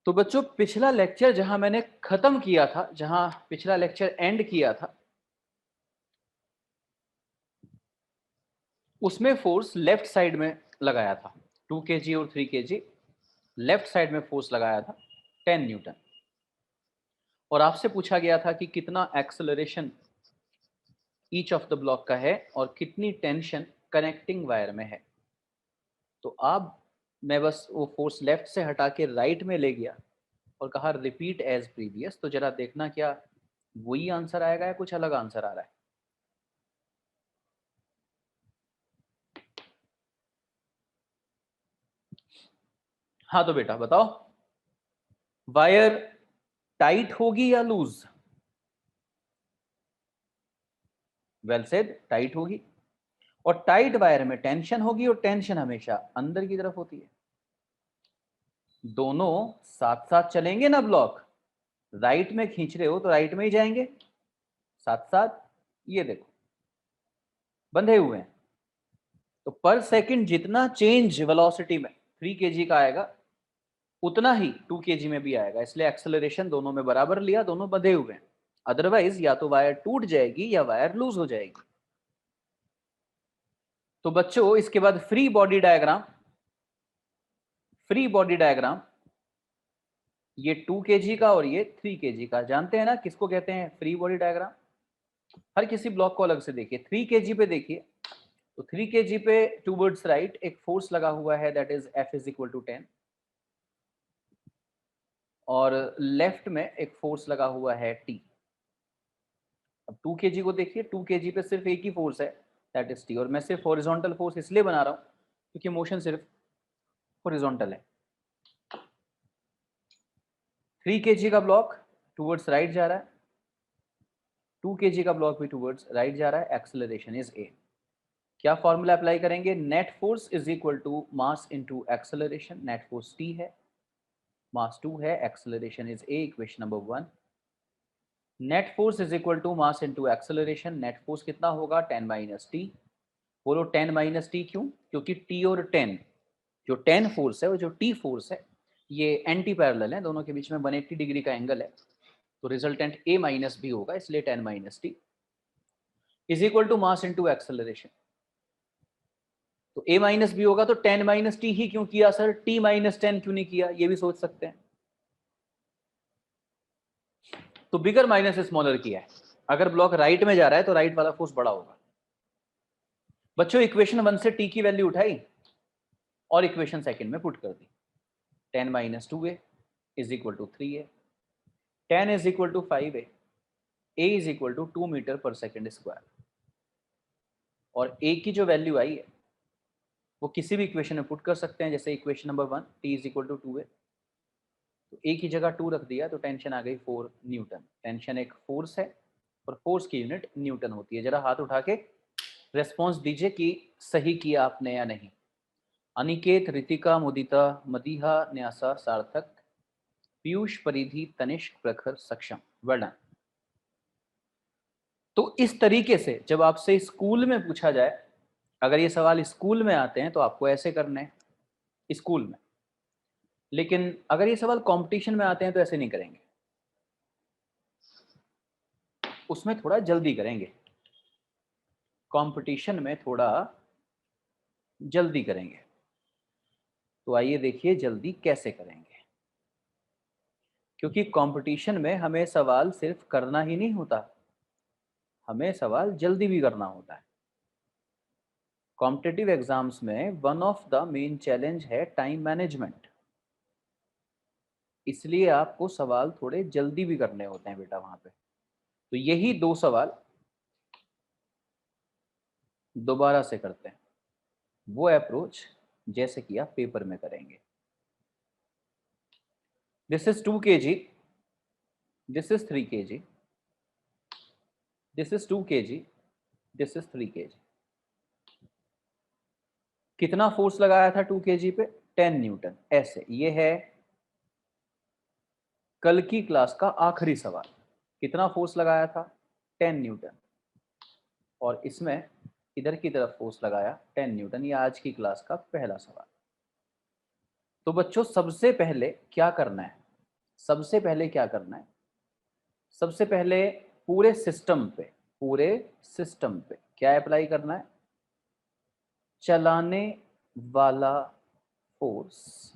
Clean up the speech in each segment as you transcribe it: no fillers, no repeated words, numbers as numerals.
तो बच्चों पिछला लेक्चर जहां मैंने खत्म किया था, जहां पिछला लेक्चर एंड किया था, उसमें फोर्स लेफ्ट साइड में लगाया था 2 kg और 3 kg। लेफ्ट साइड में फोर्स लगाया था 10 न्यूटन। और आपसे पूछा गया था कि कितना acceleration each of the block का है और कितनी टेंशन कनेक्टिंग वायर में है। तो अब मैं बस वो फोर्स लेफ्ट से हटा के राइट में ले गया और कहा रिपीट एज प्रीवियस। तो जरा देखना क्या वही आंसर आएगा या कुछ अलग आंसर आ रहा है। हाँ तो बेटा बताओ, वायर टाइट होगी या लूज? वेल सेड, टाइट होगी। और टाइट वायर में टेंशन होगी और टेंशन हमेशा अंदर की तरफ होती है। दोनों साथ साथ चलेंगे ना ब्लॉक। राइट में खींच रहे हो तो राइट में ही जाएंगे, साथ साथ। ये देखो बंधे हुए हैं। तो पर सेकंड जितना चेंज वेलोसिटी में 3 kg का आएगा उतना ही 2 kg में भी आएगा। इसलिए एक्सेलरेशन दोनों में बराबर लिया, दोनों बंधे हुए हैं। अदरवाइज या तो वायर टूट जाएगी या वायर लूज हो जाएगी। तो बच्चों इसके बाद free body diagram. Free body diagram, ये 2 kg का और ये 3 kg का। जानते हैं ना किसको कहते हैं फ्री बॉडी डायग्राम? हर किसी ब्लॉक को अलग से देखिए। 3 kg पे देखिए, तो 3 kg पे टूवर्ड्स राइट एक फोर्स लगा हुआ है, that is F is equal to 10। और लेफ्ट में एक फोर्स लगा हुआ है T। अब 2 kg को देखिए, 2 kg पे सिर्फ एक ही फोर्स है, दैट इज T। और मैं सिर्फ हॉरिजॉन्टल फोर्स इसलिए बना रहा हूं क्योंकि मोशन सिर्फ हॉरिजॉन्टल है। 3 kg का ब्लॉक टूवर्ड्स राइट जा रहा है, 2 kg का ब्लॉक भी टूवर्ड्स राइट जा रहा है। Acceleration is A। क्या फॉर्मूला अप्लाई करेंगे? Net force is equal to mass into acceleration. Net force T है, मास 2 है, acceleration is A, equation number 1। Net force is equal to mass into acceleration. Net force कितना होगा? 10 minus T. बोलो 10 minus T क्यों? क्योंकि T और 10, जो 10 force है और जो टी फोर्स है, ये एंटी पैरेलल है, दोनों के बीच में 180 डिग्री का एंगल है। तो रिजल्टेंट ए माइनस बी होगा, इसलिए 10 minus T is equal to mass into acceleration. तो ए माइनस बी होगा तो 10 माइनस टी ही क्यों किया सर, टी माइनस 10 क्यों नहीं किया? ये भी सोच सकते हैं। तो बिगर माइनस स्मॉलर किया है। अगर ब्लॉक राइट में जा रहा है तो राइट वाला फोर्स बड़ा होगा। बच्चों इक्वेशन 1 से टी की वैल्यू उठाई और इक्वेशन सेकंड में पुट कर दी। 10 minus 2a is equal to 3a, 10 is equal to 5a, a is equal to 2 metre पर सेकेंड स्क्वायर। और a की जो वैल्यू आई है वो किसी भी इक्वेशन में पुट कर सकते हैं। जैसे equation number 1 t is equal to 2a, तो a की जगह 2 रख दिया तो टेंशन आ गई 4 न्यूटन। टेंशन एक फोर्स है और फोर्स की यूनिट न्यूटन होती है। जरा हाथ उठा के रेस्पॉन्स दीजिए कि सही किया आपने या नहीं। अनिकेत, रितिका, मुदिता, मदीहा, न्यासा, सार्थक, पीयूष, परिधि, तनिष्क, प्रखर, सक्षम। Well done. तो इस तरीके से जब आपसे स्कूल में पूछा जाए, अगर ये सवाल स्कूल में आते हैं तो आपको ऐसे करने हैं स्कूल में। लेकिन अगर ये सवाल कंपटीशन में आते हैं तो ऐसे नहीं करेंगे, उसमें थोड़ा जल्दी करेंगे। कंपटीशन में थोड़ा जल्दी करेंगे। तो आइए देखिए जल्दी कैसे करेंगे। क्योंकि कंपटीशन में हमें सवाल सिर्फ करना ही नहीं होता, हमें सवाल जल्दी भी करना होता है। कॉम्पिटिटिव एग्जाम्स में one of the main challenge है टाइम मैनेजमेंट। इसलिए आपको सवाल थोड़े जल्दी भी करने होते हैं बेटा वहां पे। तो यही 2 सवाल दोबारा से करते हैं, वो अप्रोच जैसे कि आप पेपर में करेंगे। This is 2 kg, this is 3 kg, this is 2 kg, this is 3 kg। कितना फोर्स लगाया था 2 kg पे? 10 न्यूटन। ऐसे ये है कल की क्लास का आखिरी सवाल। कितना फोर्स लगाया था? 10 न्यूटन। और इसमें इधर की तरफ फोर्स लगाया 10 न्यूटन। ये आज की क्लास का पहला सवाल। तो बच्चों सबसे पहले क्या करना है, सबसे पहले क्या करना है, सबसे पहले पूरे सिस्टम पे क्या अप्लाई करना है, चलाने वाला फोर्स,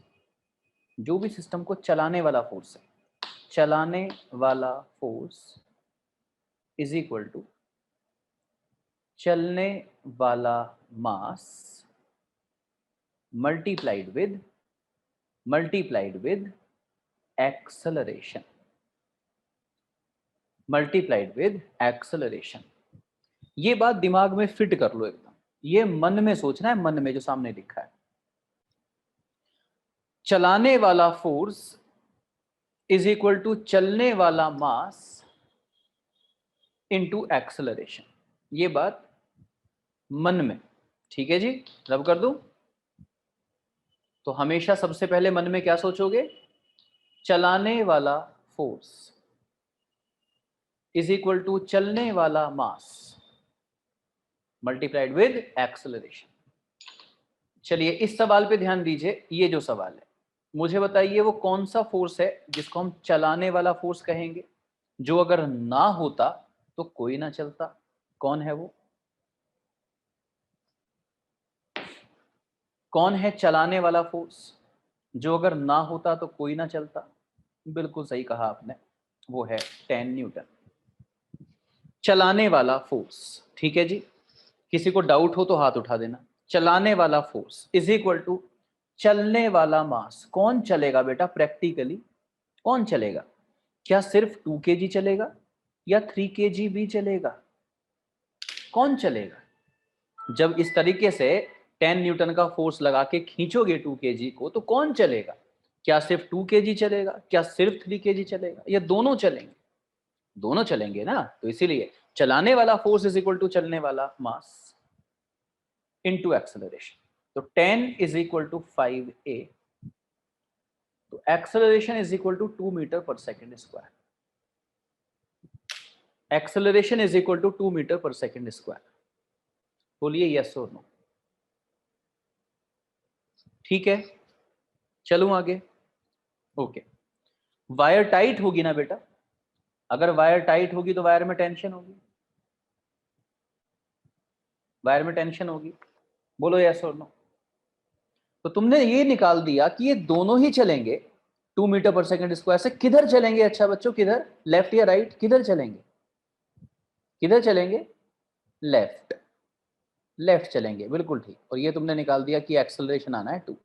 जो भी सिस्टम को चलाने वाला फोर्स है, चलाने वाला फोर्स इज इक्वल टू चलने वाला मास मल्टीप्लाइड विद एक्सेलरेशन। ये बात दिमाग में फिट कर लो एकदम, ये मन में सोचना है, मन में जो सामने लिखा है, चलाने वाला फोर्स इज इक्वल टू चलने वाला मास इनटू एक्सेलरेशन। ये बात मन में, ठीक है जी, रब कर दूं? तो हमेशा सबसे पहले मन में क्या सोचोगे, चलाने वाला फोर्स इज इक्वल टू चलने वाला मास मल्टीप्लाइड विद एक्सेलरेशन। चलिए इस सवाल पे ध्यान दीजिए, ये जो सवाल है, मुझे बताइए वो कौन सा फोर्स है जिसको हम चलाने वाला फोर्स कहेंगे, जो अगर ना होता तो कोई ना चलता। कौन है वो? कौन है चलाने वाला फोर्स जो अगर ना होता तो कोई ना चलता? बिल्कुल सही कहा आपने, वो है 10 न्यूटन। चलाने वाला फोर्स, ठीक है जी, किसी को डाउट हो तो हाथ उठा देना। चलाने वाला फोर्स इज इक्वल टू चलने वाला मास। कौन चलेगा बेटा प्रैक्टिकली, कौन चलेगा? क्या सिर्फ 2 kg चलेगा या 3 kg भी चलेगा? कौन चलेगा? जब इस तरीके से 10 न्यूटन का फोर्स लगा के खींचोगे 2 kg को, तो कौन चलेगा? क्या सिर्फ 2 kg चलेगा, क्या सिर्फ 3 kg चलेगा, या दोनों चलेंगे? दोनों चलेंगे ना। तो इसीलिए चलाने वाला फोर्स इज इक्वल टू चलने वाला मास इनटू एक्सेलरेशन। तो 10 इज इक्वल टू 5a, तो acceleration is equal to 2 metre पर second square. Acceleration is equal to 2 metre पर सेकेंड स्क्वायर। बोलिए यस और नो। ठीक है, चलूं आगे। ओके, वायर टाइट होगी ना बेटा, अगर वायर टाइट होगी तो वायर में टेंशन होगी, वायर में टेंशन होगी। बोलो यस और नो। तो तुमने ये निकाल दिया कि ये दोनों ही चलेंगे 2 मीटर पर सेकेंड स्क्वायर से। किधर चलेंगे अच्छा बच्चों, किधर? लेफ्ट या राइट? किधर चलेंगे? किधर चलेंगे? लेफ्ट, लेफ्ट चलेंगे, बिल्कुल ठीक। और ये तुमने निकाल दिया कि एक्सेलरेशन आना है 2,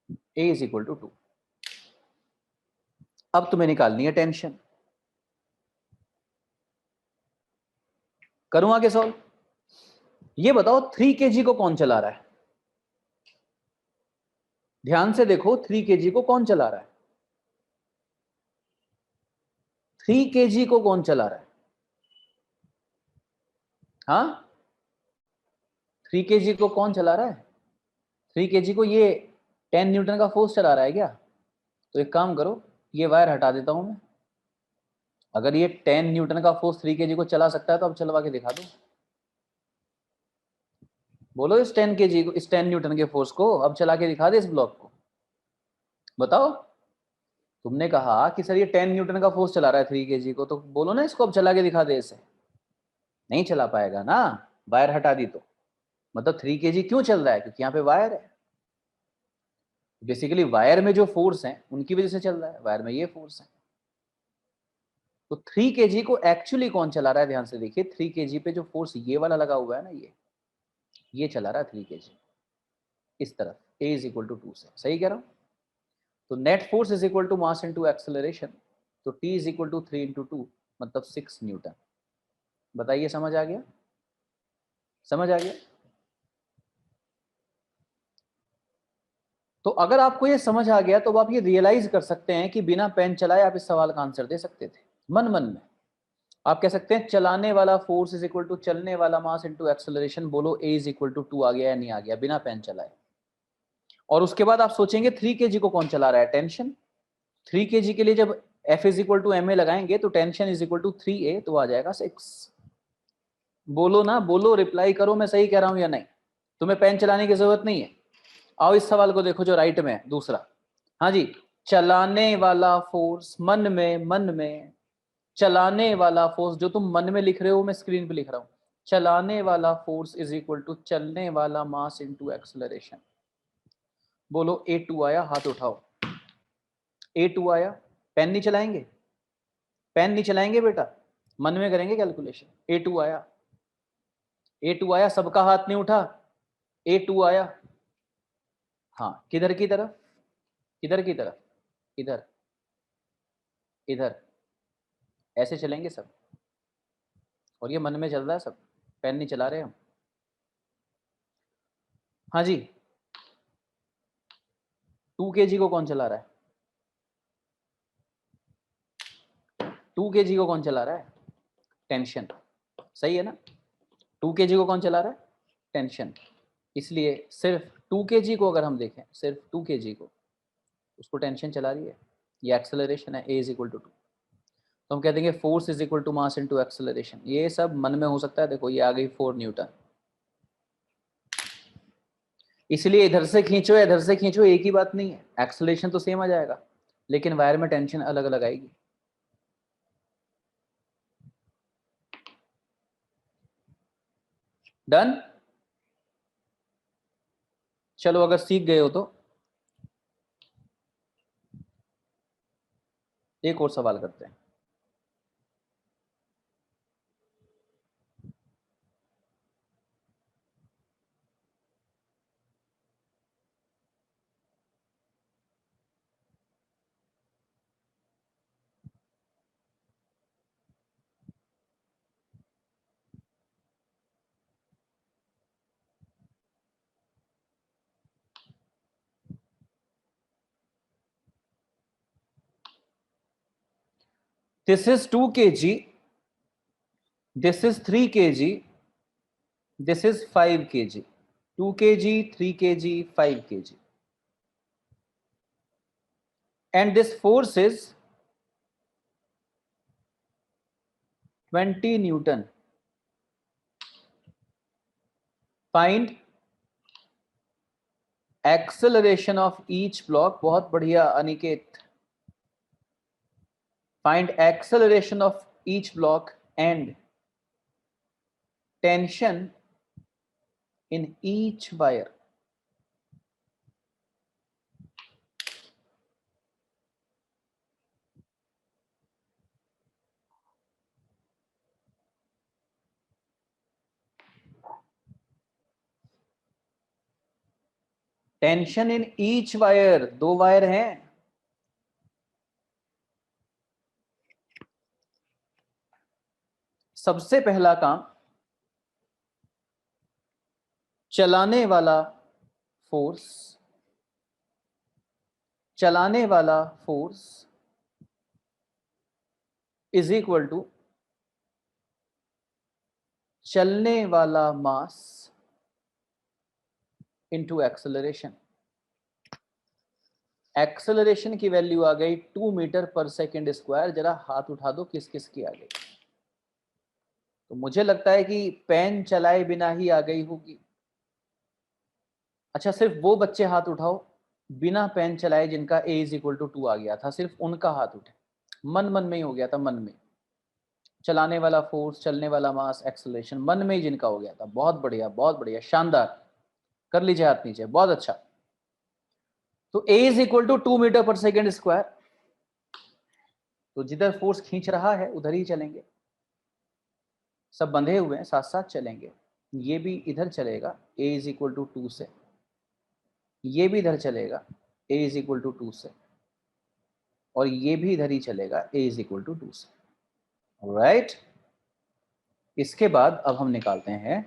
a इज इक्वल टू 2। अब तुम्हें निकालनी है टेंशन। करूं आगे सॉल्व? ये बताओ 3 kg को कौन चला रहा है? ध्यान से देखो, 3 kg को कौन चला रहा है? 3 kg को कौन चला रहा है? हाँ, 3 kg को कौन चला रहा है? 3 kg को ये 10 न्यूटन का फोर्स चला रहा है क्या? तो एक काम करो, ये वायर हटा देता हूं मैं। अगर ये 10 न्यूटन का फोर्स 3 kg को चला सकता है तो अब चलवा के दिखा दो। बोलो इस 10 kg को, इस 10 न्यूटन के फोर्स को अब चला के दिखा दे इस ब्लॉक को। बताओ। तुमने कहा कि सर ये 10 न्यूटन का फोर्स चला रहा है 3 kg को, तो बोलो ना इसको अब चला के दिखा दे इसे। नहीं चला पाएगा ना, वायर हटा दी तो। मतलब 3 kg क्यों चल रहा है? क्योंकि यहाँ पे वायर है। बेसिकली वायर में जो फोर्स है उनकी वजह से चल रहा है, वायर में ये फोर्स है। तो 3 kg को एक्चुअली कौन चला रहा है? ध्यान से देखिए, 3 kg पे जो फोर्स ये वाला लगा हुआ है ना, ये चला रहा है 3 kg इस तरफ, a इज इक्वल टू 2 से। सही कह रहा हूं? तो net force is equal to mass into acceleration. तो t is equal to 3 into 2 मतलब 6 न्यूटन। बताइए समझ आ गया? समझ आ गया? तो अगर आपको ये समझ आ गया तो आप ये रियलाइज कर सकते हैं कि बिना पेन चलाए आप इस सवाल का आंसर दे सकते थे मन मन में। आप कह सकते हैं चलाने वाला फोर्स इज इक्वल टू चलने वाला मास इनटू एक्सेलरेशन। बोलो a इज इक्वल टू 2 आ गया या नहीं आ गया बिना पेन चलाए? और उसके बाद आप सोचेंगे 3 kg को कौन चला रहा है? टेंशन। 3 kg के लिए जब F is equal to ma लगाएंगे तो tension is equal to 3a, तो आ जाएगा 6। बोलो ना, बोलो, रिप्लाई करो, मैं सही कह रहा हूं या नहीं। तुम्हें पेन चलाने की जरूरत नहीं है। आओ इस सवाल को देखो जो राइट में है, दूसरा। हाँ जी, चलाने वाला फोर्स, मन में चलाने वाला फोर्स, जो तुम मन में लिख रहे हो मैं स्क्रीन पे लिख रहा हूं, चलाने वाला फोर्स इज इक्वल टू चलने वाला मास इनटू एक्सेलरेशन। बोलो A2 आया, हाथ उठाओ। A2 आया। पेन नहीं चलाएंगे, पेन नहीं चलाएंगे बेटा, मन में करेंगे कैलकुलेशन। A2 आया, A2 आया, सबका हाथ नहीं उठा। A2 आया। हाँ, किधर की तरफ, किधर की तरफ, इधर, इधर, ऐसे चलेंगे सब। और ये मन में चल रहा है सब, पेन नहीं चला रहे हम। हाँ जी, 2 kg को कौन चला रहा है? 2 kg को कौन चला रहा है? टेंशन। सही है ना? 2 kg को कौन चला रहा है? टेंशन। इसलिए सिर्फ 2 kg को अगर हम देखें, सिर्फ 2 kg को, उसको टेंशन चला रही है, ये एक्सेलरेशन है। A is equal to 2। तो हम कह देंगे force is equal to mass into acceleration. ये सब मन में हो सकता है। देखो ये आ गई 4 न्यूटन। इसलिए इधर से खींचो या इधर से खींचो, एक ही बात नहीं है, एक्सेलरेशन तो सेम आ जाएगा, लेकिन वायर में टेंशन अलग अलग आएगी। डन? चलो अगर सीख गए हो तो एक और सवाल करते हैं। This is 2 kg, this is 3 kg, this is 5 kg। 2 kg, 3 kg, 5 kg, and this force is 20 Newton. Find acceleration of each block. बहुत बढ़िया Aniket. Find acceleration of each block and tension in each wire. Tension in each wire, 2 wire हैं। सबसे पहला काम, चलाने वाला force, चलाने वाला फोर्स इज इक्वल टू चलने वाला मास इनटू एक्सेलरेशन। एक्सेलरेशन की वैल्यू आ गई 2 मीटर पर सेकेंड स्क्वायर। जरा हाथ उठा दो किस किस की आ गई। तो मुझे लगता है कि पेन चलाए बिना ही आ गई होगी। अच्छा, सिर्फ वो बच्चे हाथ उठाओ बिना पेन चलाए जिनका A इज इक्वल टू 2 आ गया था, सिर्फ उनका हाथ उठे। मन मन में ही हो गया था, मन में। चलाने वाला फोर्स, चलने वाला मास, एक्सेलरेशन, मन में ही जिनका हो गया था। बहुत बढ़िया, बहुत बढ़िया, शानदार। कर लीजिए हाथ नीचे, बहुत अच्छा। तो A is equal to 2 metre पर सेकेंड स्क्वायर। तो जिधर फोर्स खींच रहा है उधर ही चलेंगे। सब बंधे हुए हैं, साथ साथ चलेंगे। ये भी इधर चलेगा A इज इक्वल टू 2 से, ये भी इधर चलेगा A इज इक्वल टू 2 से, और ये भी इधर ही चलेगा A इज इक्वल टू 2 से। राइट? इसके बाद अब हम निकालते हैं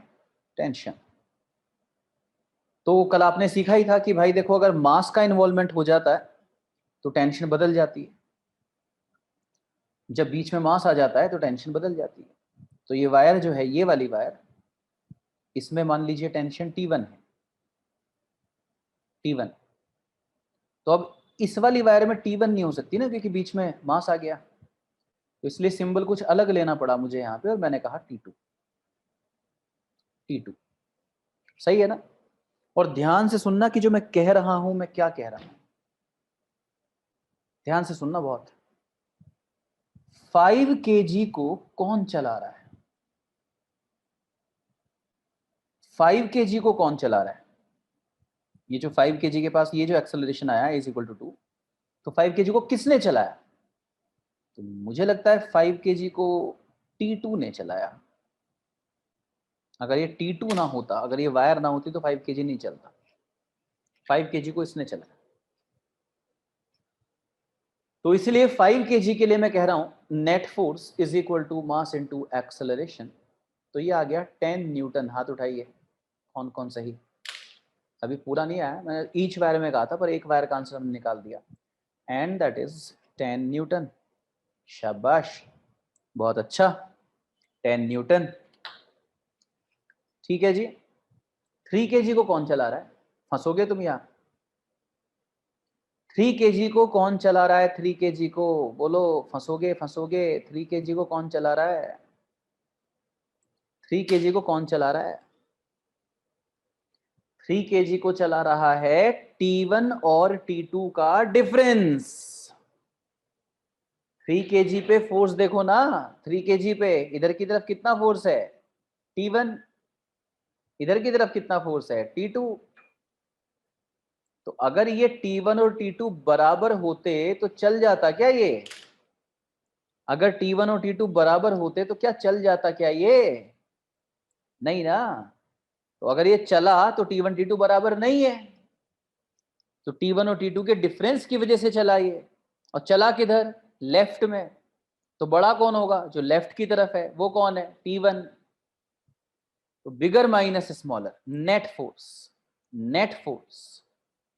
टेंशन। तो कल आपने सीखा ही था कि भाई देखो, अगर मास का इन्वॉल्वमेंट हो जाता है तो टेंशन बदल जाती है। जब बीच में मास आ जाता है तो टेंशन बदल जाती है। तो ये वायर जो है, ये वाली वायर, इसमें मान लीजिए टेंशन T1 है, T1। तो अब इस वाली वायर में T1 नहीं हो सकती ना, क्योंकि बीच में मास आ गया। तो इसलिए सिंबल कुछ अलग लेना पड़ा मुझे यहाँ पे, और मैंने कहा T2। T2 सही है ना? और ध्यान से सुनना कि जो मैं कह रहा हूं, मैं क्या कह रहा हूं। ध्यान से सुनना बहुत। 5 kg को कौन चला रहा है? 5 kg को कौन चला रहा है? ये जो 5 kg के पास ये जो एक्सेलरेशन आया इज इक्वल टू 2, तो 5 kg को किसने चलाया? तो मुझे लगता है 5 kg को T2 ने चलाया। अगर ये T2 ना होता, अगर ये वायर ना होती तो 5 kg नहीं चलता। 5 kg को इसने चलाया। तो इसलिए 5 kg के लिए मैं कह रहा हूं net force is equal to mass into acceleration. तो ये आ गया 10 न्यूटन। हाथ उठाइए कौन कौन सही। अभी पूरा नहीं आया, मैंने ईच वायर में कहा था, पर एक वायर का आंसर हमने निकाल दिया। And that is 10 Newton. शाबाश, बहुत अच्छा, 10 न्यूटन। ठीक है जी। 3 kg को कौन चला रहा है? फंसोगे तुम यहाँ। 3 kg को कौन चला रहा है? 3 kg को बोलो, फंसोगे फंसोगे। 3 kg को कौन चला रहा है? 3 kg को कौन चला रहा है? 3 kg को चला रहा है T1 और T2 का डिफरेंस। 3 kg पे फोर्स देखो ना, 3 kg पे इधर की तरफ कितना फोर्स है? T1। इधर की तरफ कितना फोर्स है? T2। तो अगर ये T1 और T2 बराबर होते तो चल जाता क्या ये? अगर T1 और T2 बराबर होते तो क्या चल जाता क्या ये? नहीं ना। तो अगर ये चला तो T1 T2 बराबर नहीं है, तो T1 और T2 के डिफरेंस की वजह से चला ये। और चला किधर? लेफ्ट में। तो बड़ा कौन होगा? जो लेफ्ट की तरफ है वो कौन है? T1। तो bigger minus smaller, net force, net force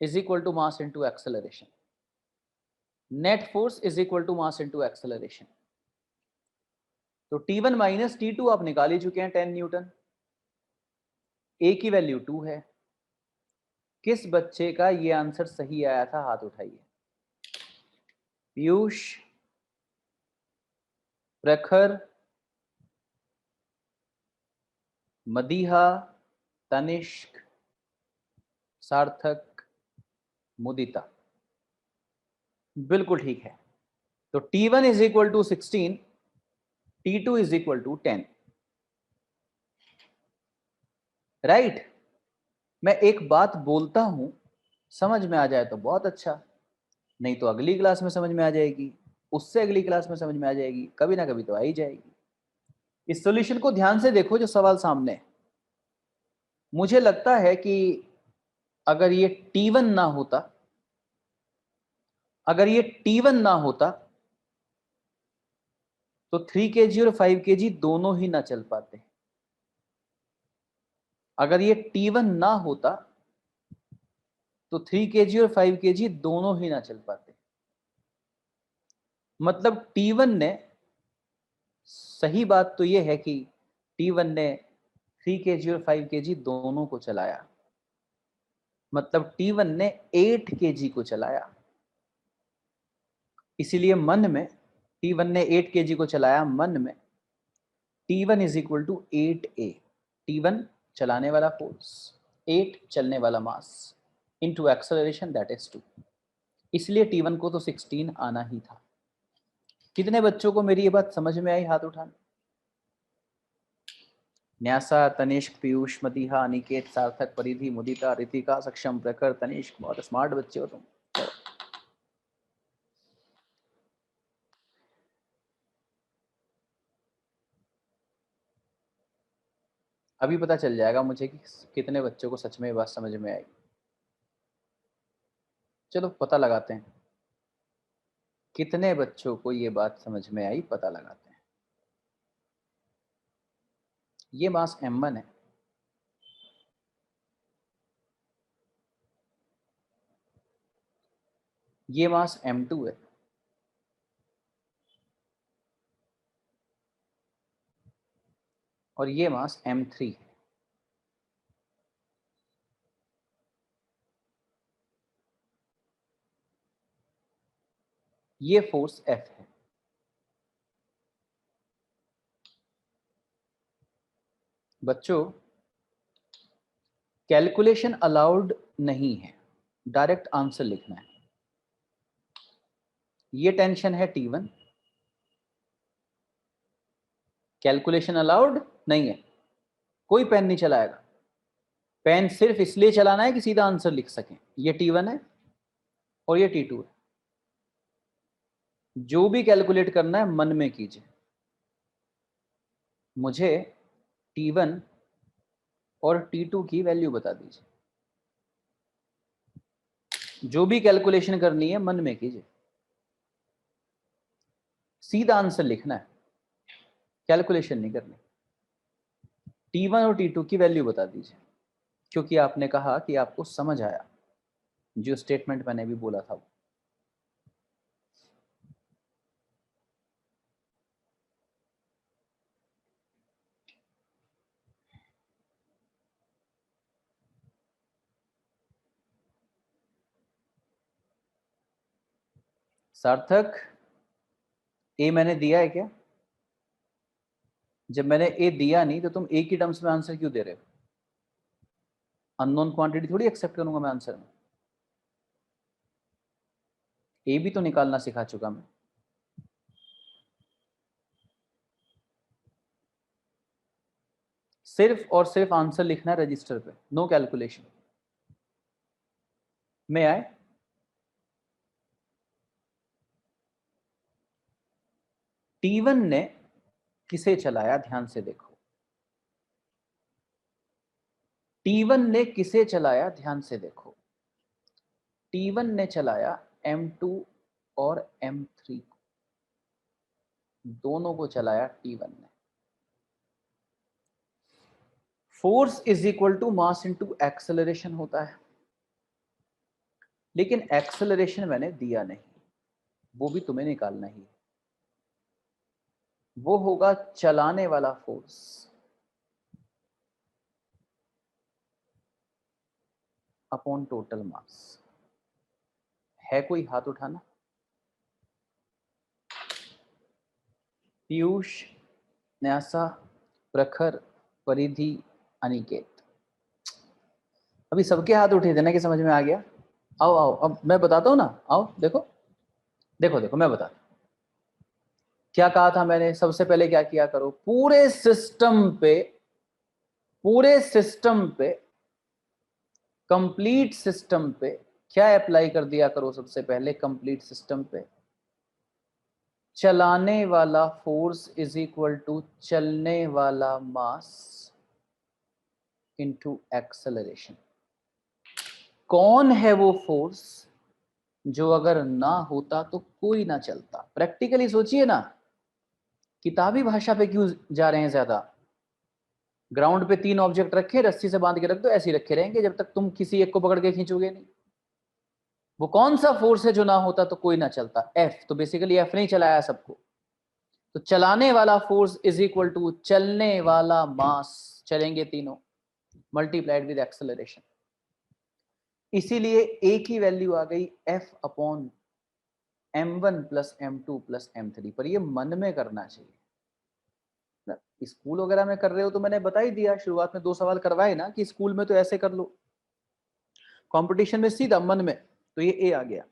is equal to mass into acceleration. Net force is equal to mass into acceleration. तो T1 माइनस T2 आप निकाल ही चुके हैं, 10 न्यूटन। ए की वैल्यू 2 है। किस बच्चे का ये आंसर सही आया था? हाथ उठाइए। पीयूष, प्रखर, मदीहा, तनिष्क, सार्थक, मुदिता। बिल्कुल ठीक है। तो T1 is equal to 16, T2 is equal to 10। Right. मैं एक बात बोलता हूं, समझ में आ जाए तो बहुत अच्छा, नहीं तो अगली क्लास में समझ में आ जाएगी, उससे अगली क्लास में समझ में आ जाएगी, कभी ना कभी तो आ ही जाएगी। इस सॉल्यूशन को ध्यान से देखो जो सवाल सामने है। मुझे लगता है कि अगर ये T1 ना होता, अगर ये T1 ना होता तो 3 kg और 5 kg दोनों ही ना चल पाते। अगर ये T1 ना होता तो 3 kg और 5 kg दोनों ही ना चल पाते। मतलब T1 ने, सही बात तो ये है कि T1 ने 3 kg और 5 kg दोनों को चलाया। मतलब T1 ने 8 kg को चलाया। इसीलिए मन में T1 ने 8 kg को चलाया, मन में T1 is equal to 8A। T1 चलाने वाला फोर्स, 8 चलने वाला mass, into acceleration that is 2। इसलिए T1 को तो 16 आना ही था। कितने बच्चों को मेरी ये बात समझ में आई? हाथ उठाना। न्यासा, तनिष्क, पीयूष, मदीहा, अनिकेत, सार्थक, परिधि, मुदिता, रितिका, सक्षम, प्रखर, तनिष्क, बहुत स्मार्ट बच्चे हो तुम। अभी पता चल जाएगा मुझे कि कितने बच्चों को सच में ये बात समझ में आई। चलो पता लगाते हैं कितने बच्चों को ये बात समझ में आई, पता लगाते हैं। ये मास M1 है, ये मास M2 है, और ये मास M3 है। ये फोर्स F है। बच्चों, कैलकुलेशन अलाउड नहीं है, डायरेक्ट आंसर लिखना है। ये टेंशन है T1, कैलकुलेशन अलाउड नहीं है, कोई पेन नहीं चलाएगा। पेन सिर्फ इसलिए चलाना है कि सीधा आंसर लिख सकें। ये T1 है और ये T2 है। जो भी कैलकुलेट करना है मन में कीजिए। मुझे T1 और T2 की वैल्यू बता दीजिए। जो भी कैलकुलेशन करनी है मन में कीजिए, सीधा आंसर लिखना है, कैलकुलेशन नहीं करनी। T1 और T2 की वैल्यू बता दीजिए, क्योंकि आपने कहा कि आपको समझ आया जो स्टेटमेंट मैंने भी बोला था। सार्थक, ए मैंने दिया है क्या? जब मैंने ए दिया नहीं तो तुम ए की टर्म्स में आंसर क्यों दे रहे हो? अननोन क्वांटिटी थोड़ी एक्सेप्ट करूंगा मैं आंसर में। ए भी तो निकालना सिखा चुका मैं। सिर्फ और सिर्फ आंसर लिखना है रजिस्टर पे, नो कैलकुलेशन में आए। T1 ने किसे चलाया, ध्यान से देखो। T1 ने किसे चलाया, ध्यान से देखो। T1 ने चलाया M2 और M3 को, दोनों को चलाया T1 ने। Force is equal to mass into acceleration होता है, लेकिन एक्सेलरेशन मैंने दिया नहीं, वो भी तुम्हें निकालना ही है। वो होगा चलाने वाला फोर्स अपॉन टोटल मास। है कोई हाथ उठाना? पीयूष, न्यासा, प्रखर, परिधि, अनिकेत। अभी सबके हाथ उठे थे ना कि समझ में आ गया? आओ आओ, अब मैं बताता हूं ना, आओ देखो देखो देखो, मैं बताता क्या कहा था मैंने। सबसे पहले क्या किया करो, पूरे सिस्टम पे कंप्लीट सिस्टम पे क्या अप्लाई कर दिया करो। सबसे पहले कंप्लीट सिस्टम पे चलाने वाला फोर्स इज इक्वल टू चलने वाला मास इनटू एक्सेलरेशन। कौन है वो फोर्स जो अगर ना होता तो कोई ना चलता? प्रैक्टिकली सोचिए ना, किताबी भाषा पे क्यों जा रहे हैं ज्यादा। ग्राउंड पे 3 ऑब्जेक्ट रखे, रस्सी से बांध के रख दो, ऐसे ही रखे रहेंगे जब तक तुम किसी एक को पकड़ के खींचोगे नहीं। वो कौन सा फोर्स है जो ना होता तो कोई ना चलता? एफ। तो बेसिकली एफ ने ही चलाया सबको। तो चलाने वाला फोर्स इज इक्वल टू चलने वाला मास, चलेंगे तीनों, मल्टीप्लाइड विद एक्सेलरेशन। इसीलिए ए की वैल्यू आ गई F upon m1 plus m2 plus m3। पर ये मन में करना चाहिए। स्कूल वगैरह में कर रहे हो तो मैंने बता ही दिया, शुरुआत में 2 सवाल करवाए ना कि स्कूल में तो ऐसे कर लो, कंपटीशन में सीधा मन में। तो ये ए आ गया।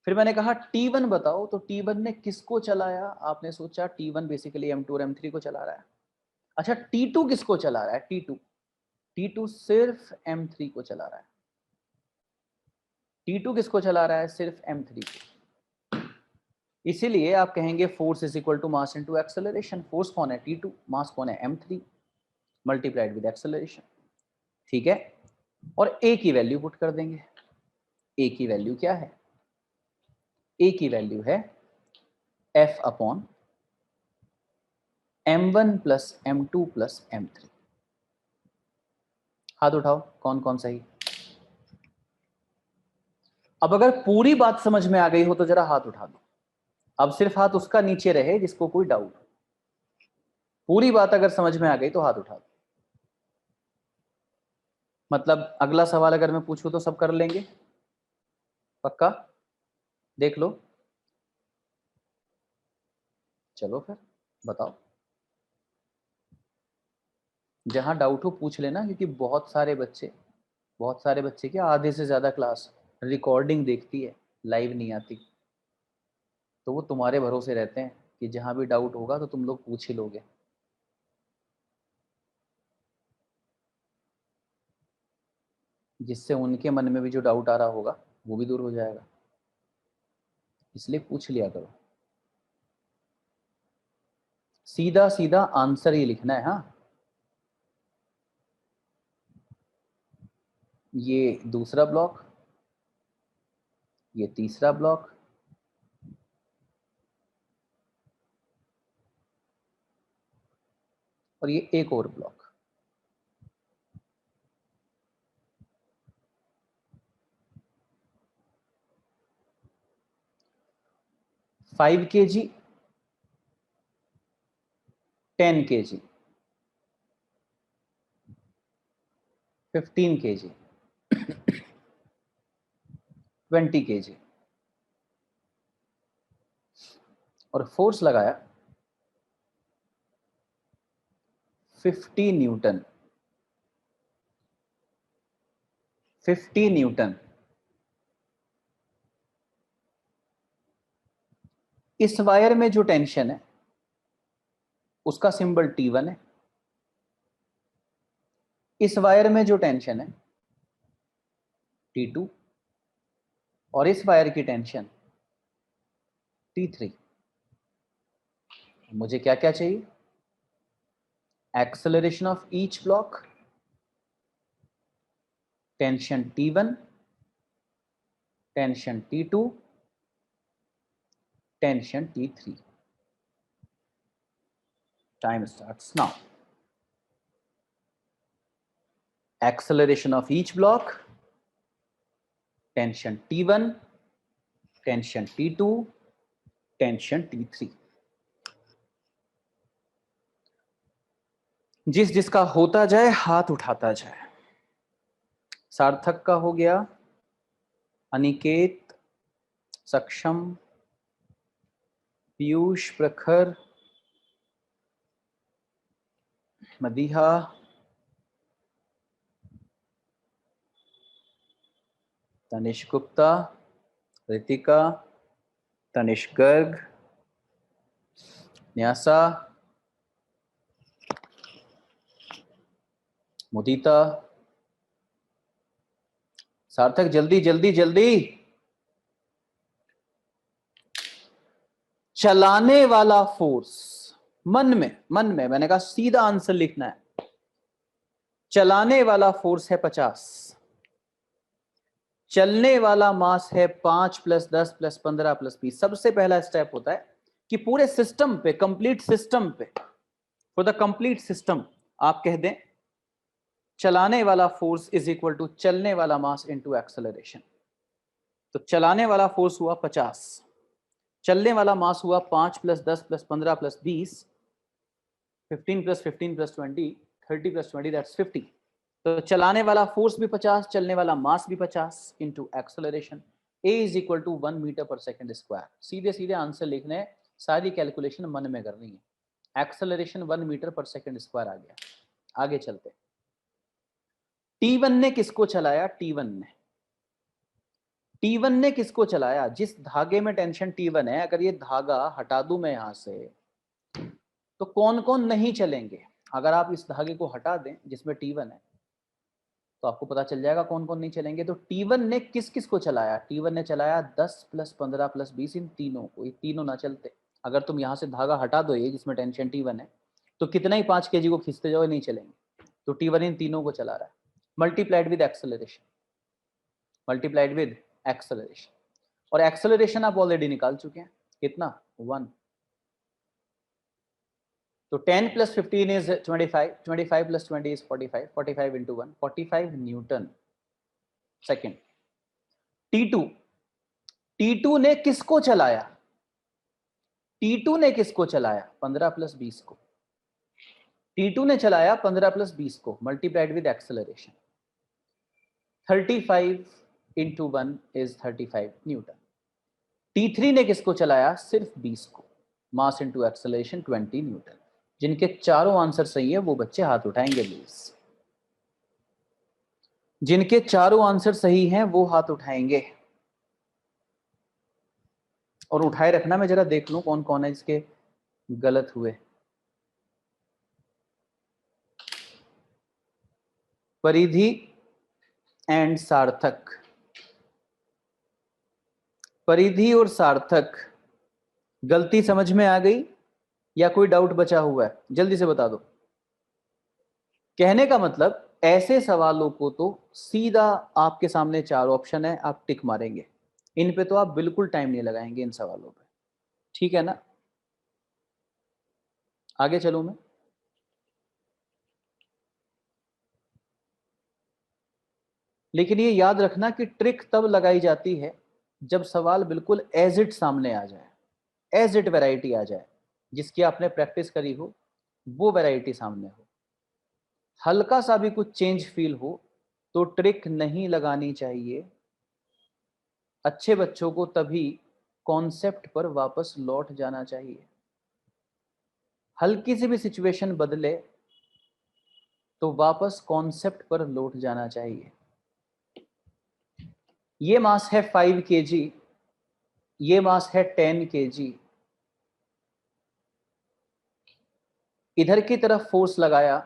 फिर मैंने कहा T1 बताओ, तो T1 ने किसको चलाया? आपने सोचा T1 बेसिकली M2 और M3 को चला रहा है। अच्छा, T2 किसको चला रहा है? T2 सिर्फ M3 को चला रहा है। T2 किसको चला रहा है? सिर्फ M3 को। इसीलिए आप कहेंगे force is equal to mass into acceleration. Force कौन है? T2, मास कौन है? M3, multiplied with acceleration. ठीक है, और ए की वैल्यू पुट कर देंगे। ए की वैल्यू क्या है? ए की वैल्यू है F upon M1 plus M2 plus M3। हाथ उठाओ, कौन कौन सही। अब अगर पूरी बात समझ में आ गई हो तो जरा हाथ उठा दो। अब सिर्फ हाथ उसका नीचे रहे जिसको कोई डाउट हो। पूरी बात अगर समझ में आ गई तो हाथ उठा दो। मतलब अगला सवाल अगर मैं पूछूं तो सब कर लेंगे? पक्का? देख लो। चलो फिर बताओ, जहां डाउट हो पूछ लेना, क्योंकि बहुत सारे बच्चे क्या, आधे से ज्यादा क्लास रिकॉर्डिंग देखती है, लाइव नहीं आती। तो वो तुम्हारे भरोसे रहते हैं कि जहां भी डाउट होगा तो तुम लोग पूछ ही लोगे। जिससे उनके मन में भी जो डाउट आ रहा होगा वो भी दूर हो जाएगा, इसलिए पूछ लिया करो। सीधा सीधा आंसर ही लिखना है। हाँ, ये दूसरा ब्लॉक, ये तीसरा ब्लॉक, और ये एक और block. 5 kg, 10 kg, 15 kg, 20 kg, और फोर्स लगाया 50 न्यूटन। 50 न्यूटन। इस वायर में जो टेंशन है उसका सिंबल T1 है। इस वायर में जो टेंशन है T2, और इस वायर की टेंशन T3। मुझे क्या क्या चाहिए? Acceleration of each block, tension T1, tension T2, tension T3। Time starts now. Acceleration of each block, tension T1, tension T2, tension T3। जिस जिसका होता जाए हाथ उठाता जाए। सार्थक का हो गया, अनिकेत, सक्षम, पीयूष, प्रखर, मदीहा, तनिष्क गुप्ता, रितिका, तनिष्क गर्ग, न्यासा, मुदिता। सार्थक जल्दी जल्दी जल्दी। चलाने वाला फोर्स, मन में मैंने कहा सीधा आंसर लिखना है। चलाने वाला फोर्स है 50, चलने वाला मास है 5 + 10 + 15 + 20। सबसे पहला स्टेप होता है कि पूरे सिस्टम पे, कंप्लीट सिस्टम पे, फॉर द कंप्लीट सिस्टम आप कह दें चलाने वाला फोर्स इज इक्वल टू चलने वाला मास इनटू एक्सेलरेशन। तो चलाने वाला फोर्स हुआ 50, चलने वाला मास हुआ 5 + 10 + 15 + 20, 15 + 15 + 20, 30 + 20 दैट्स 50। तो चलाने वाला फोर्स भी 50, चलने वाला मास भी 50 into acceleration. A is equal to 1 metre per second square. सीधे सीधे आंसर लिखने हैं, सारी कैलकुलेशन मन में करनी है। एक्सेलरेशन 1 मीटर/सेकंड स्क्वायर आ गया। आगे चलते। T1 ने किसको चलाया? T1 ने किसको चलाया? जिस धागे में टेंशन T1 है, अगर ये धागा हटा दूं मैं यहां से, तो कौन कौन नहीं चलेंगे? अगर आप इस धागे को हटा दें जिसमें T1 है, तो आपको पता चल जाएगा कौन कौन नहीं चलेंगे। तो T1 ने किस किस को चलाया? T1 ने चलाया 10 + 15 + 20, इन तीनों को। ये तीनों ना चलते। अगर तुम यहां से धागा हटा दो ये जिसमें टेंशन T1 है, तो कितना ही 5 kg को खींचते जाओ नहीं चलेंगे। तो T1 इन तीनों को चला रहा है, multiplied with acceleration, multiplied with acceleration. और एक्सेलरेशन आप ऑलरेडी निकाल चुके हैं, कितना? 1। तो 10 + 15 is 25, 25 + 20 is 45, 45 into 1, 45 Newton second. T2, T2 ने किसको चलाया? T2 ने किसको चलाया? 15 + 20 को। T2 ने चलाया 15 + 20 को, multiplied with acceleration. 35 into 1 is 35 Newton. T3 ने किसको चलाया? सिर्फ 20 को, मास इंटू एक्सेलरेशन 20 न्यूटन। जिनके चारों आंसर सही है वो बच्चे हाथ उठाएंगे प्लीज। जिनके चारों आंसर सही हैं वो हाथ उठाएंगे। और उठाए रखना, मैं जरा देख लूं कौन कौन है इसके गलत हुए। परिधि एंड सार्थक, परिधि और सार्थक गलती समझ में आ गई या कोई डाउट बचा हुआ है? जल्दी से बता दो। कहने का मतलब ऐसे सवालों को तो सीधा आपके सामने 4 ऑप्शन है, आप टिक मारेंगे, इन पे तो आप बिल्कुल टाइम नहीं लगाएंगे इन सवालों पे, ठीक है ना? आगे चलूं मैं। लेकिन ये याद रखना कि ट्रिक तब लगाई जाती है जब सवाल बिल्कुल एज इट सामने आ जाए, एज इट वैरायटी आ जाए, जिसकी आपने प्रैक्टिस करी हो वो वैरायटी सामने हो। हल्का सा भी कुछ चेंज फील हो तो ट्रिक नहीं लगानी चाहिए। अच्छे बच्चों को तभी कॉन्सेप्ट पर वापस लौट जाना चाहिए। हल्की सी भी सिचुएशन बदले तो वापस कॉन्सेप्ट पर लौट जाना चाहिए। ये मास है 5 kg, ये मास है 10 kg। इधर की तरफ फोर्स लगाया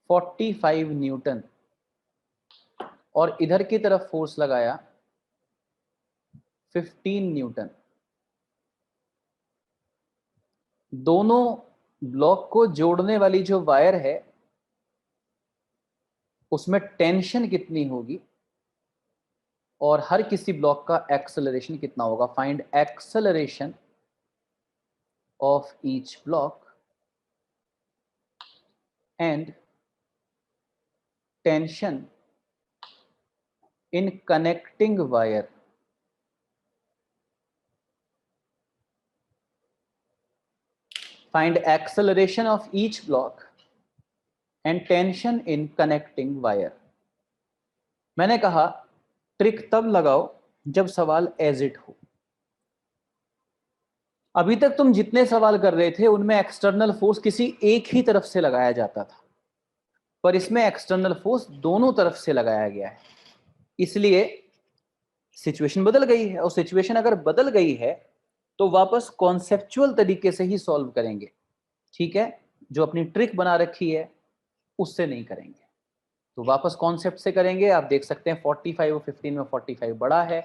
45 न्यूटन और इधर की तरफ फोर्स लगाया 15 न्यूटन। दोनों ब्लॉक को जोड़ने वाली जो वायर है उसमें टेंशन कितनी होगी और हर किसी ब्लॉक का एक्सेलरेशन कितना होगा? Find acceleration of each block and tension in connecting wire. Find acceleration of each block and tension in connecting wire. मैंने कहा ट्रिक तब लगाओ जब सवाल एज इट हो। अभी तक तुम जितने सवाल कर रहे थे उनमें एक्सटर्नल फोर्स किसी एक ही तरफ से लगाया जाता था, पर इसमें एक्सटर्नल फोर्स दोनों तरफ से लगाया गया है, इसलिए सिचुएशन बदल गई है। और सिचुएशन अगर बदल गई है तो वापस कॉन्सेप्चुअल तरीके से ही सॉल्व करेंगे, ठीक है? जो अपनी ट्रिक बना रखी है उससे नहीं करेंगे, तो वापस कॉन्सेप्ट से करेंगे। आप देख सकते हैं 45 और 15 में 45 बड़ा है,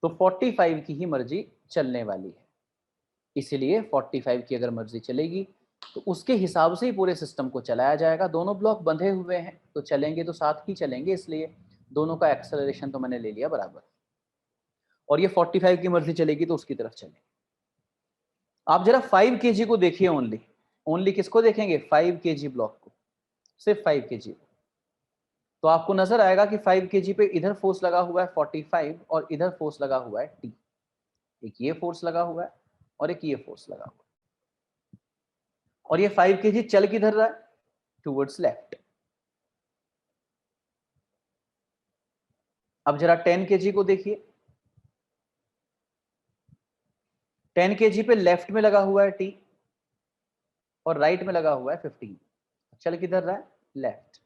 तो 45 की ही मर्जी चलने वाली है, इसीलिए 45 की अगर मर्जी चलेगी तो उसके हिसाब से ही पूरे सिस्टम को चलाया जाएगा। दोनों ब्लॉक बंधे हुए हैं तो चलेंगे तो साथ ही चलेंगे, इसलिए दोनों का एक्सेलरेशन तो मैंने ले लिया बराबर, और ये 45 की मर्जी चलेगी तो उसकी तरफ चलेंगे। आप जरा 5 kg को देखिए, ओनली किसको देखेंगे? 5 kg ब्लॉक को, सिर्फ 5 kg। तो आपको नजर आएगा कि 5 kg पे इधर फोर्स लगा हुआ है 45 और इधर फोर्स लगा हुआ है T। एक ये फोर्स लगा हुआ है और एक ये फोर्स लगा हुआ है, और ये 5 kg चल किधर रहा है? Towards left. अब जरा 10 kg को देखिए, 10 kg पे लेफ्ट में लगा हुआ है T और राइट में लगा हुआ है 15। चल किधर रहा है? लेफ्ट।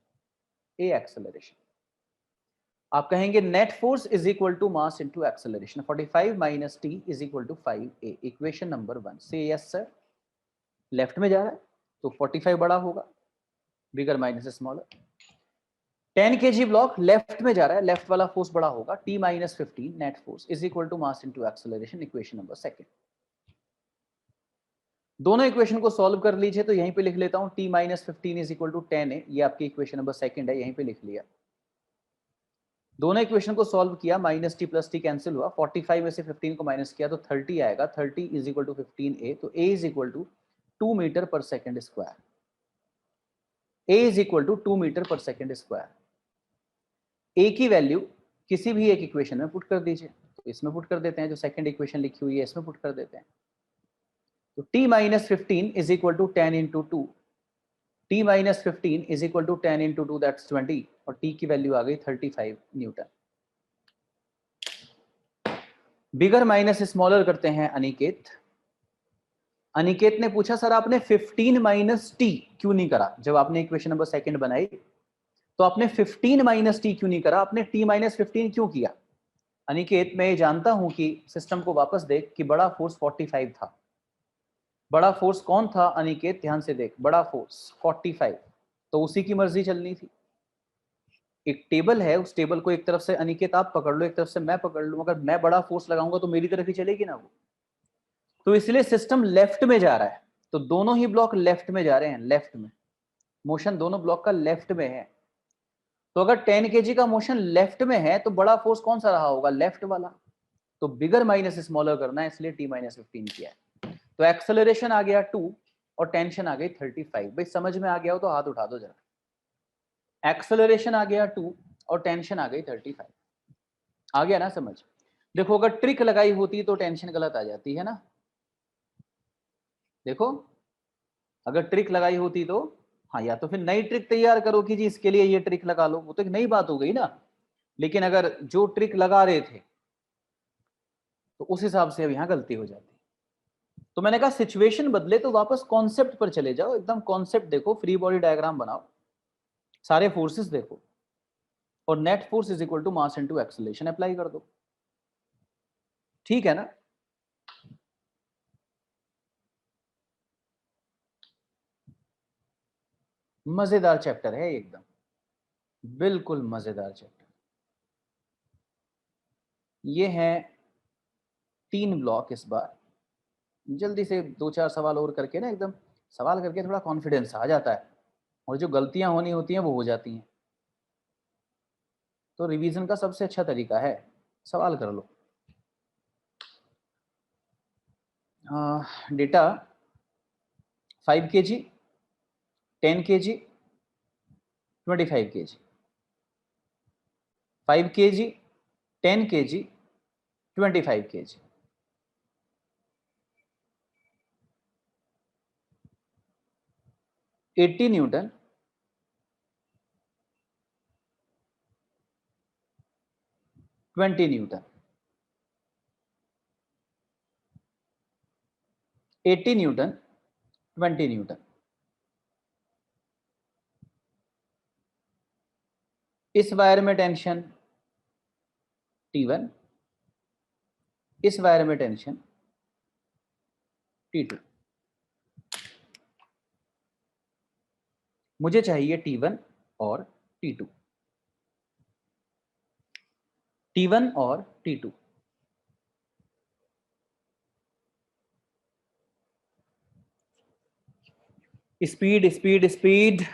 A acceleration. आप कहेंगे net force is equal to mass into acceleration, 45 minus T is equal to 5a, equation number 1 से। यस सर, लेफ्ट में जा रहा है तो 45 बड़ा होगा, bigger minus smaller. 10 kg block left में जा रहा है, लेफ्ट वाला फोर्स बड़ा होगा, t minus 15 net force is equal to mass into acceleration, equation number 2। दोनों इक्वेशन को सॉल्व कर लीजिए, तो यहीं पे लिख लेता हूं t minus 15 is equal to 10 है, ये आपकी इक्वेशन नंबर 2 है, यहीं पे लिख लिया। दोनों इक्वेशन को सॉल्व किया, minus T plus T cancel हुआ, 45 में से 15 को माइनस किया तो 30 आएगा, 30 इज इक्वल टू 15a, तो a is equal to 2 metre पर second square. a is equal to 2 metre पर सेकेंड स्क्वायर। a की वैल्यू किसी भी एक इक्वेशन में पुट कर दीजिए, तो इसमें पुट कर देते हैं, जो सेकंड इक्वेशन लिखी हुई है इसमें पुट कर देते हैं। तो t minus 15 is equal to 10 into 2, t minus 15 is equal to 10 into 2 that's 20, और t की वैल्यू आ गई 35 न्यूटन। बिगर माइनस स्मॉलर करते हैं अनिकेत। अनिकेत ने पूछा सर आपने 15 माइनस टी क्यों नहीं करा? जब आपने इक्वेशन नंबर 2 बनाई तो आपने 15 माइनस टी क्यों नहीं करा, आपने t माइनस 15 क्यों किया? अनिकेत मैं ये जानता हूं कि सिस्टम को वापस देख कि बड़ा फोर्स 45 था। बड़ा फोर्स कौन था अनिकेत, ध्यान से देख, बड़ा फोर्स 45, तो उसी की मर्जी चलनी थी। एक टेबल है, उस टेबल को एक तरफ से अनिकेत आप पकड़ लो, एक तरफ से मैं पकड़ लूं, अगर मैं बड़ा फोर्स लगाऊंगा तो मेरी तरफ ही चलेगी ना वो। तो इसलिए सिस्टम लेफ्ट में जा रहा है, तो दोनों ही ब्लॉक लेफ्ट में जा रहे हैं, लेफ्ट में मोशन दोनों ब्लॉक का लेफ्ट में है। तो अगर 10 kg का मोशन लेफ्ट में है तो बड़ा फोर्स कौन सा रहा होगा, लेफ्ट वाला। तो बिगर माइनस स्मॉलर करना है, इसलिए t-15 किया है। तो एक्सेलरेशन आ गया 2 और टेंशन आ गई 35। भाई समझ में आ गया हो तो हाथ उठा दो जरा। एक्सेलरेशन आ गया 2 और टेंशन आ गई 35। आ गया ना समझ। देखो अगर ट्रिक लगाई होती तो टेंशन गलत आ जाती है ना। देखो अगर ट्रिक लगाई होती तो, हाँ, या तो फिर नई ट्रिक तैयार करो कि जी इसके लिए ये ट्रिक लगा लो, वो तो एक नई बात हो गई ना। लेकिन अगर जो ट्रिक लगा रहे थे तो उस हिसाब से अब यहां गलती हो जाती। तो मैंने कहा सिचुएशन बदले तो वापस कॉन्सेप्ट पर चले जाओ, एकदम कॉन्सेप्ट देखो, फ्री बॉडी डायग्राम बनाओ, सारे फोर्सेस देखो और net force is equal to mass into acceleration apply कर दो। ठीक है ना। मजेदार चैप्टर है एकदम, बिल्कुल मजेदार चैप्टर। ये है 3 ब्लॉक। इस बार जल्दी से 2-4 सवाल और करके ना, एकदम सवाल करके थोड़ा कॉन्फिडेंस आ जाता है और जो गलतियां होनी होती हैं वो हो जाती हैं। तो रिवीजन का सबसे अच्छा तरीका है सवाल कर लो। Data 5 kg, 10 kg, 25 kg, 5 kg, 10 kg, 25 kg। Eighty Newton, 20 Newton, 80 Newton, 20 Newton. इस वायर में टेंशन T1, इस वायर में टेंशन T2। मुझे चाहिए T1 और T2, T1 और T2। Speed speed speed.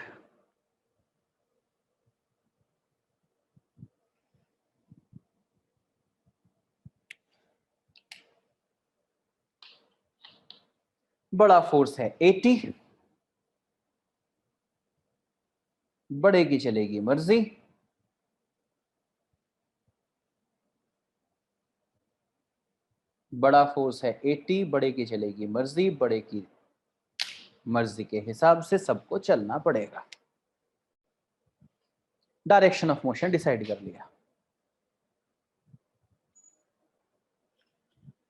बड़ा फोर्स है 80, बड़े की चलेगी मर्जी। बड़ा फोर्स है 80, बड़े की चलेगी मर्जी, बड़े की मर्जी के हिसाब से सबको चलना पड़ेगा। डायरेक्शन ऑफ मोशन डिसाइड कर लिया।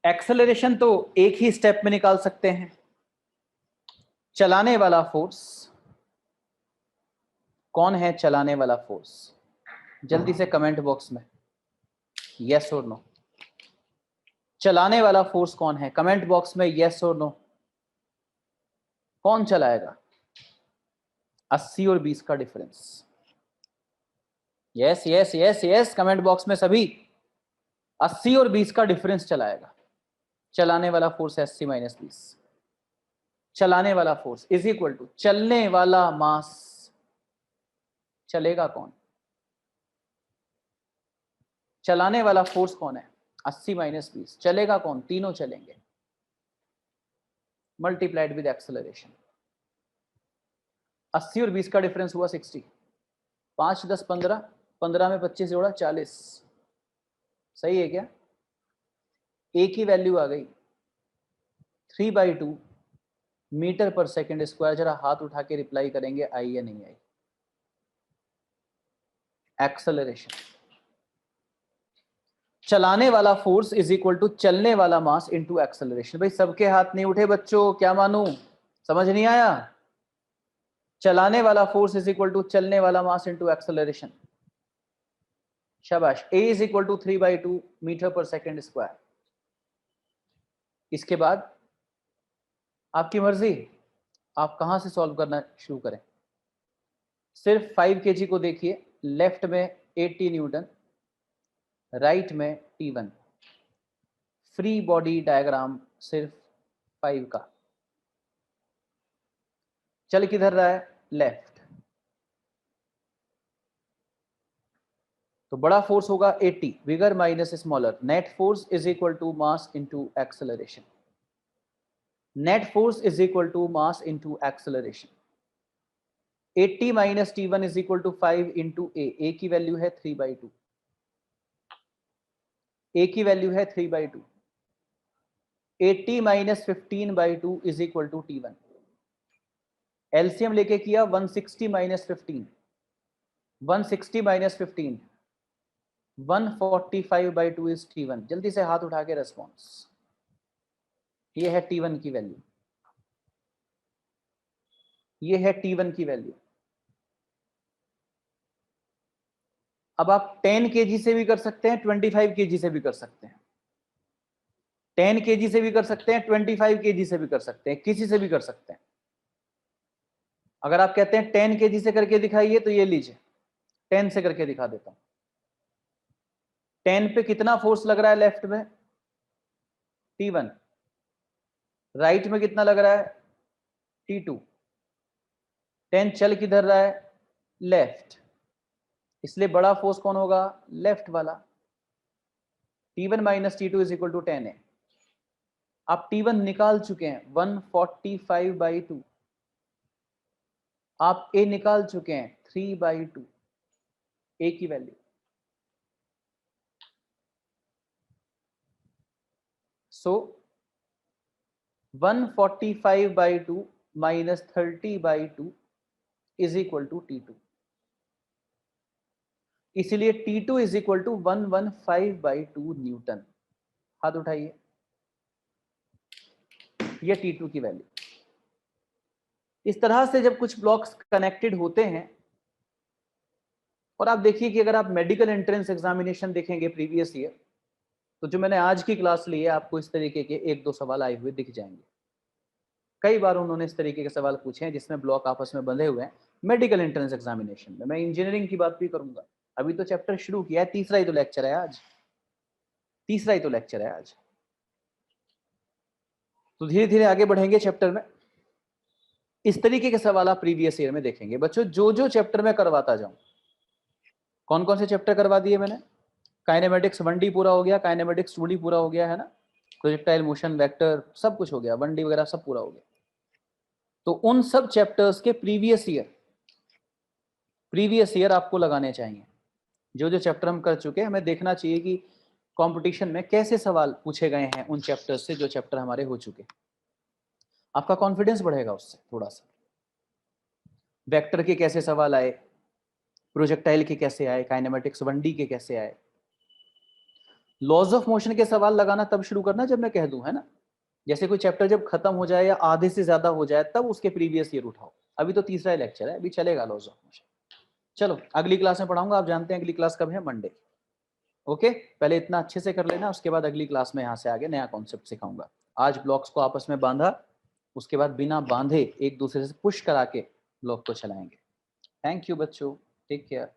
एक्सेलरेशन तो एक ही स्टेप में निकाल सकते हैं। चलाने वाला फोर्स कौन है, चलाने वाला फोर्स, जल्दी से कमेंट बॉक्स में यस और नो। चलाने वाला फोर्स कौन है, कमेंट बॉक्स में यस और नो। कौन चलाएगा, 80 और 20 का difference. Yes yes yes yes, comment box में सभी 80 और 20 का डिफरेंस चलाएगा। चलाने वाला फोर्स 80 - 20। चलाने वाला फोर्स इज इक्वल टू चलने वाला मास। चलेगा कौन, चलाने वाला फोर्स कौन है, 80 - 20। चलेगा कौन, तीनों चलेंगे, मल्टीप्लाइड विद एक्सेलरेशन। 80 और 20 का डिफरेंस हुआ 60। 5 10 15, 15 में 25 जोड़ा 40। सही है क्या, एक ही वैल्यू आ गई 3/2 मीटर पर सेकंड स्क्वायर। जरा हाथ उठा के रिप्लाई करेंगे आई या नहीं आई। एक्सेलरेशन, चलाने वाला फोर्स इज इक्वल टू चलने वाला मास इनटू एक्सेलरेशन। भाई सबके हाथ नहीं उठे बच्चों, क्या मानूं, समझ नहीं आया। चलाने वाला फोर्स इज इक्वल टू चलने वाला मास इनटू एक्सेलरेशन। शाबाश। a is equal to 3/2 metre पर सेकेंड स्क्वायर। इसके बाद आपकी मर्जी, आप कहां से सॉल्व करना शुरू करें। सिर्फ 5 kg को देखिए, लेफ्ट में 80 न्यूटन, राइट में T1। फ्री बॉडी डायग्राम सिर्फ 5 का। चल किधर रहा है, लेफ्ट। तो बड़ा फोर्स होगा 80, bigger minus smaller. Net force is equal to mass into acceleration. Net force is equal to mass into acceleration. 80 minus T1 is equal to 5 into a की वैल्यू है 3/2। ए की वैल्यू है 3/2। 80 minus 15/2 is equal to T1। LCM लेके किया 160 minus 15, 160 minus 15, 145/2 is T1। जल्दी से हाथ उठा के रेस्पॉन्स। ये है T1 की वैल्यू, ये है T1 की वैल्यू। अब आप 10 kg से भी कर सकते हैं, 25 kg से भी कर सकते हैं। 10 kg से भी कर सकते हैं, 25 kg से भी कर सकते हैं, किसी से भी कर सकते हैं। अगर आप कहते हैं 10 kg से करके दिखाइए, तो ये लीजिए 10 से करके दिखा देता हूं। 10 पे कितना फोर्स लग रहा है लेफ्ट में, T1। राइट में कितना लग रहा है, T2। 10 चल किधर रहा है, लेफ्ट। इसलिए बड़ा फोर्स कौन होगा, लेफ्ट वाला। T1 minus T2 is equal to 10 है। आप T1 निकाल चुके हैं 145/2। आप A निकाल चुके हैं 3/2, A की value. So 145/2 minus 30/2 is equal to T2। इसलिए T2 is equal to 115/2 Newton. हाथ उठाइए, ये T2 की वैल्यू। इस तरह से जब कुछ ब्लॉक्स कनेक्टेड होते हैं, और आप देखिए कि अगर आप मेडिकल एंट्रेंस एग्जामिनेशन देखेंगे प्रीवियस ईयर, तो जो मैंने आज की क्लास ली है, आपको इस तरीके के 1-2 सवाल आए हुए दिख जाएंगे। कई बार उन्होंने इस तरीके के सवाल पूछे हैं जिसमें ब्लॉक आपस में बंधे हुए हैं मेडिकल एंट्रेंस एग्जामिनेशन में। मैं इंजीनियरिंग की बात भी करूंगा, अभी तो चैप्टर शुरू किया है, तीसरा ही तो लेक्चर है आज, तीसरा ही तो लेक्चर है आज। तो धीरे धीरे आगे बढ़ेंगे चैप्टर में। इस तरीके के सवाल आप प्रीवियस ईयर में देखेंगे। बच्चों, जो जो चैप्टर में करवाता जाऊं, कौन कौन से चैप्टर करवा दिए मैंने, काइनेमेटिक्स 1D पूरा हो गया, काइनेमेटिक्स 2D पूरा हो गया है ना, प्रोजेक्टाइल मोशन, वेक्टर, सब कुछ हो गया, 1D वगैरह सब पूरा हो गया। तो उन सब चैप्टर्स के प्रीवियस ईयर आपको लगाने चाहिए। जो जो चैप्टर हम कर चुके हैं, हमें देखना चाहिए कि कंपटीशन में कैसे सवाल पूछे गए हैं उन चैप्टर्स से जो चैप्टर हमारे हो चुके। आपका कॉन्फिडेंस बढ़ेगा उससे थोड़ा सा। वेक्टर के कैसे सवाल आए, प्रोजेक्टाइल के कैसे आए, काइनेमेटिक्स 1D के कैसे आए। लॉज ऑफ मोशन के सवाल लगाना तब शुरू करना जब मैं कह दूं, है ना। जैसे कोई चैप्टर जब खत्म हो जाए या आधे से ज्यादा हो जाए, तब उसके प्रीवियस ईयर उठाओ। अभी तो तीसरा ही लेक्चर है, अभी चलेगा लॉज ऑफ मोशन। चलो अगली क्लास में पढ़ाऊंगा। आप जानते हैं अगली क्लास कब है, मंडे। ओके, पहले इतना अच्छे से कर लेना, उसके बाद अगली क्लास में यहाँ से आगे नया कॉन्सेप्ट सिखाऊंगा। आज ब्लॉक्स को आपस में बांधा, उसके बाद बिना बांधे एक दूसरे से पुश करा के ब्लॉक को चलाएंगे। थैंक यू बच्चों, टेक केयर।